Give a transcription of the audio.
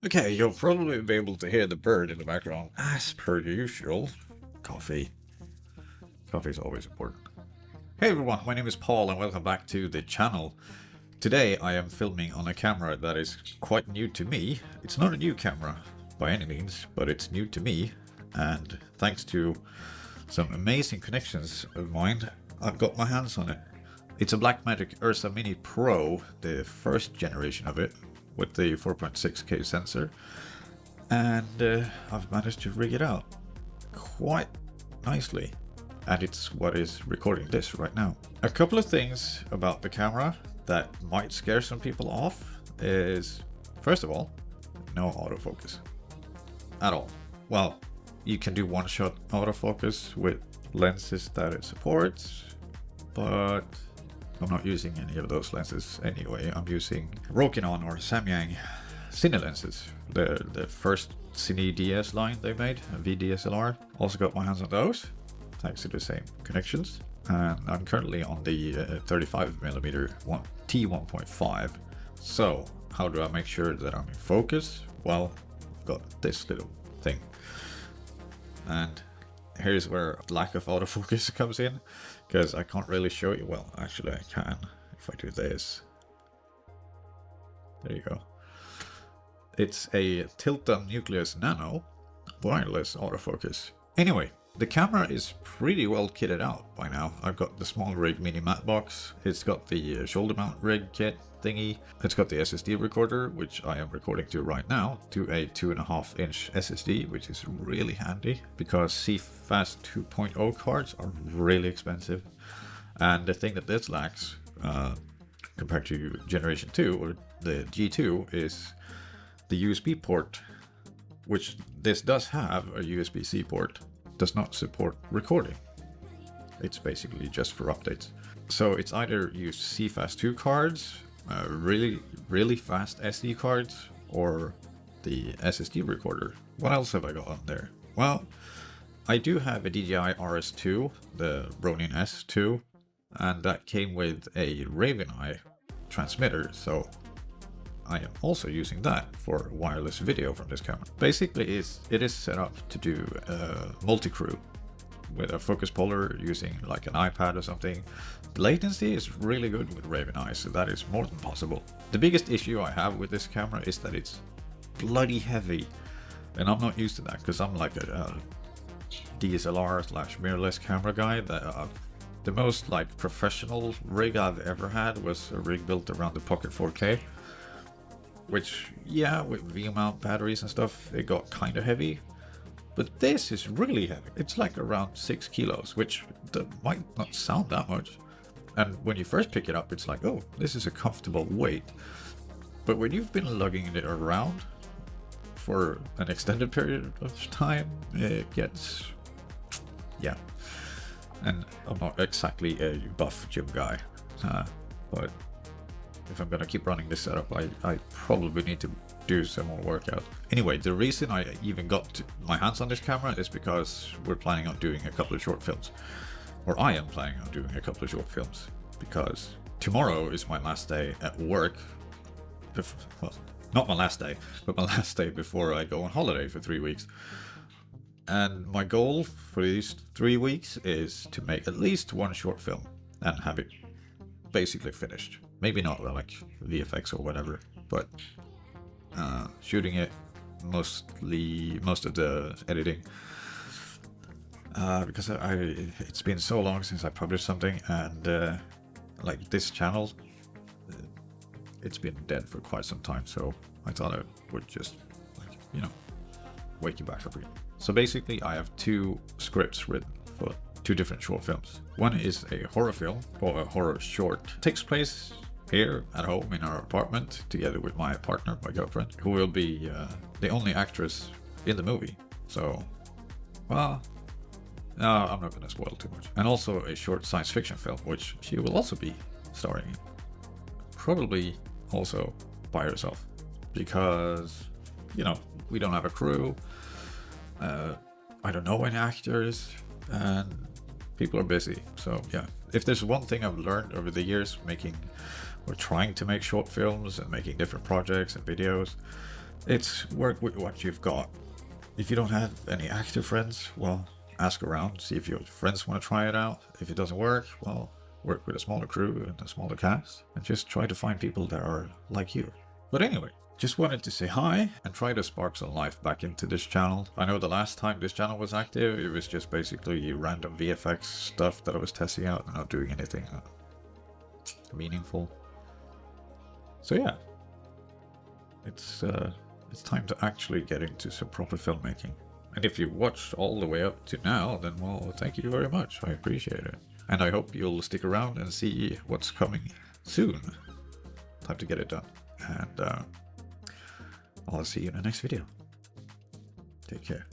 Okay, you'll probably be able to hear the bird in the background, as per usual. Coffee. Coffee is always important. Hey everyone, my name is Paul and welcome back to the channel. Today I am filming on a camera that is quite new to me. It's not a new camera by any means, but it's new to me. And thanks to some amazing connections of mine, I've got my hands on it. It's a Blackmagic Ursa Mini Pro, the first generation of it, with the 4.6K sensor, and I've managed to rig it out quite nicely, and it's what is recording this right now. A couple of things about the camera that might scare some people off is, first of all, no autofocus at all. Well, you can do one-shot autofocus with lenses that it supports, but I'm not using any of those lenses anyway. I'm using Rokinon or Samyang Cine lenses. The first Cine DS line they made, a VDSLR. Also got my hands on those, thanks to the same connections. And I'm currently on the 35mm T1.5. So how do I make sure that I'm in focus? Well, I've got this little thing. And here's where lack of autofocus comes in, because I can't really show you. Well, actually I can if I do this. There you go. It's a Tilta Nucleus Nano wireless autofocus. Anyway, the camera is pretty well kitted out by now. I've got the small rig mini matte box. It's got the shoulder mount rig kit thingy. It's got the SSD recorder, which I am recording to right now, to a 2.5-inch SSD, which is really handy because CFast 2.0 cards are really expensive. And the thing that this lacks, compared to Generation 2 or the G2, is the USB port, which this does have a USB-C port. Does not support recording. It's basically just for updates. So it's either use CFast 2 cards, really fast SD cards, or the SSD recorder. What else have I got on there? Well, I do have a DJI RS2, the Ronin S2, and that came with a Raven Eye transmitter, so I am also using that for wireless video from this camera. Basically, it is set up to do multi-crew with a focus puller using like an iPad or something. The latency is really good with Raven Eye, so that is more than possible. The biggest issue I have with this camera is that it's bloody heavy, and I'm not used to that because I'm like a DSLR/mirrorless camera guy. The most like professional rig I've ever had was a rig built around the Pocket 4K. Which, yeah, with V-mount batteries and stuff, it got kind of heavy. But this is really heavy. It's like around 6 kilos, which might not sound that much. And when you first pick it up, it's like, oh, this is a comfortable weight. But when you've been lugging it around for an extended period of time, it gets, yeah. And I'm not exactly a buff gym guy, but if I'm gonna keep running this setup, I probably need to do some more workout. Anyway, the reason I even got my hands on this camera is because we're planning on doing a couple of short films. Or I am planning on doing a couple of short films. Because tomorrow is my last day at work. Well, not my last day, but my last day before I go on holiday for 3 weeks. And my goal for these 3 weeks is to make at least one short film and have it basically finished. Maybe not like VFX or whatever, but shooting it, most of the editing, because it's been so long since I published something, and like this channel, it's been dead for quite some time, so I thought I would just, like, you know, wake you back up again. So basically I have 2 scripts written for 2 different short films. One is a horror film, or a horror short. It takes place here at home in our apartment together with my partner, my girlfriend, who will be the only actress in the movie. So, well, no, I'm not going to spoil too much. And also a short science fiction film, which she will also be starring in. Probably also by herself, because, you know, we don't have a crew. I don't know any actors, and people are busy. So yeah, if there's one thing I've learned over the years making or trying to make short films and making different projects and videos, It's work with what you've got. If you don't have any active friends, well, ask around, see if your friends want to try it out. If it doesn't work, well, work with a smaller crew and a smaller cast, and just try to find people that are like you. But anyway, just wanted to say hi and try to spark some life back into this channel. I know the last time this channel was active, it was just basically random VFX stuff that I was testing out and not doing anything meaningful. So yeah, it's time to actually get into some proper filmmaking. And if you've watched all the way up to now, then well, thank you very much. I appreciate it. And I hope you'll stick around and see what's coming soon. Time to get it done. And I'll see you in the next video. Take care.